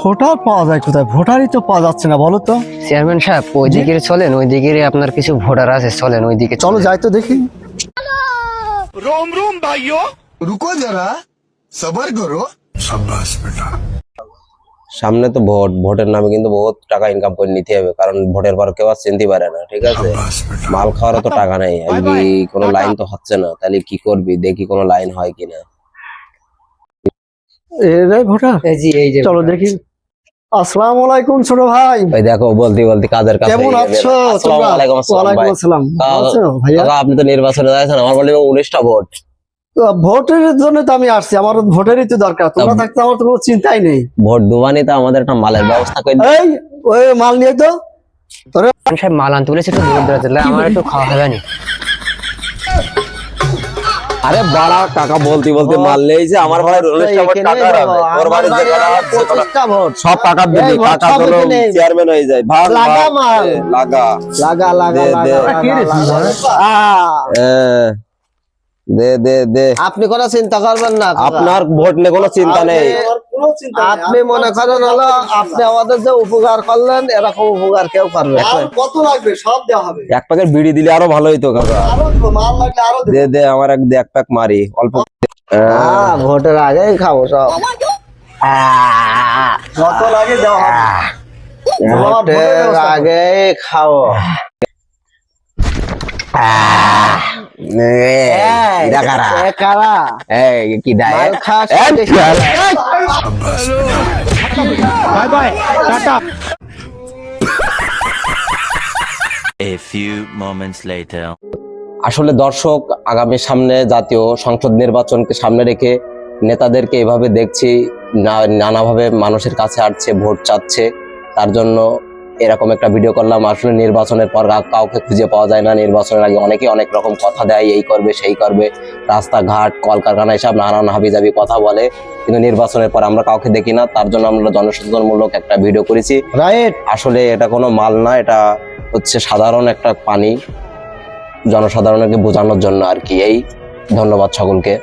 Voter পাওয়া যায় কোথায়? ভোটারই তো পাওয়া যাচ্ছে না, বলো তো। চেয়ারম্যান সাহেব ওই দিকে চলেন, ওই দিকে আপনার কিছু ভোটার আছে, চলেন ওই দিকে চলো যাই তো দেখি। रोम रोम भाइयों रुको जरा सबर करो। সামনে তো ভোট, ভোটের নামে কিন্তু বহুত টাকা ইনকাম করে নিতে হবে, কারণ ভোটের পর কেউ আর চিনতে পারে না। ঠিক আছে, মাল খাওয়ারও তো টাকা নেই। আজকে কোনো লাইন তো হচ্ছে না, তাহলে কি করবি? দেখি কোনো লাইন হয় কিনা। এরাই ভোটার। এই যে চলো দেখি। আসসালামু আলাইকুম ছোট ভাই, ওই দেখো বলতে বলতে কাদের কাছে কেমন আছো? আসসালামু আলাইকুম। আসসালাম ভাই। ওয়ালাইকুম আসসালাম। ভালো আছো ভাইয়া? দাদা, আপনি তো নির্বাচনে যাচ্ছেন, আমার বলে 19টা ভোট। ভোটের জন্য তো আমি আসছি, আমার ভোটেরই তো দরকার। তোমরা থাকতে আমার তো কোনো চিন্তাই নেই। ভোট দুবানি তো আমাদের একটা মালের ব্যবস্থা করে দিন। এই ওই মাল নিয়ে তো চেয়ারম্যান সাহেব মাল আনতে বলেছে, একটু দূর দূরে যেতে, আমার একটু খাওয়া হবে না। আরে বাড়া, টাকা বলতে বলতে মাল নেই যে আমার ভাই 19টা ভোট টাকা হবে। ওর বাড়ি যে টাকা আছে, 25টা ভোট। সব টাকা দিবি, এই ভোট টাকা সব হলো এখানে। চেয়ারম্যান হয়ে যায়। ভাগ লাগা ভাগ, মাল। লাগা লাগা লাগা দে, দে। লাগা। দে দে দে। আপনি কোনো চিন্তা করবেন না কাকা। আপনার ভোট নিয়ে কোনো চিন্তা নেই। আপনি মনে করেন হলো আপনি আমাদের যে উপকার করলেন, এরকম উপকার কেউ করবে না। আর কত লাগবে? সব দেওয়া হবে। এক প্যাকেট বিড়ি দিলে আরো ভালো হইতো কাকা। আরো দেবো, মাল লাগলে আরো দেবো। দে দে, আমার এক প্যাক মারি অল্প। হ্যাঁ, ভোটের আগেই খাবো সব। যত লাগে দেওয়া হবে। ভোটের আগেই খাবো। এটা কারা? এ কারা? এই কি দায়? মাল খাস এই, bye bye tata A few moments later. আসলে দর্শক, আগামী সামনে জাতীয় সংসদ নির্বাচনকে সামনে রেখে নেতাদেরকে এভাবে দেখছি নানাভাবে মানুষের কাছে আসছে, ভোট চাচ্ছে। তার জন্য এরকম একটা ভিডিও করলাম। আসলে নির্বাচনের পর কাউকে খুঁজে পাওয়া যায় না। নির্বাচনের আগে অনেকে অনেক রকম কথা দেয়, এই করবে সেই করবে, রাস্তাঘাট কলকারখানা এসব নানান হাবিজাবি কথা বলে, কিন্তু নির্বাচনের পর আমরা কাউকে দেখি না। তার জন্য আমরা জনসচেতনমূলক একটা ভিডিও করেছি। রাইট। আসলে এটা কোনো মাল না, এটা হচ্ছে সাধারণ একটা পানি, জনসাধারণকে বোঝানোর জন্য আর কি। এই ধন্যবাদ সকলকে।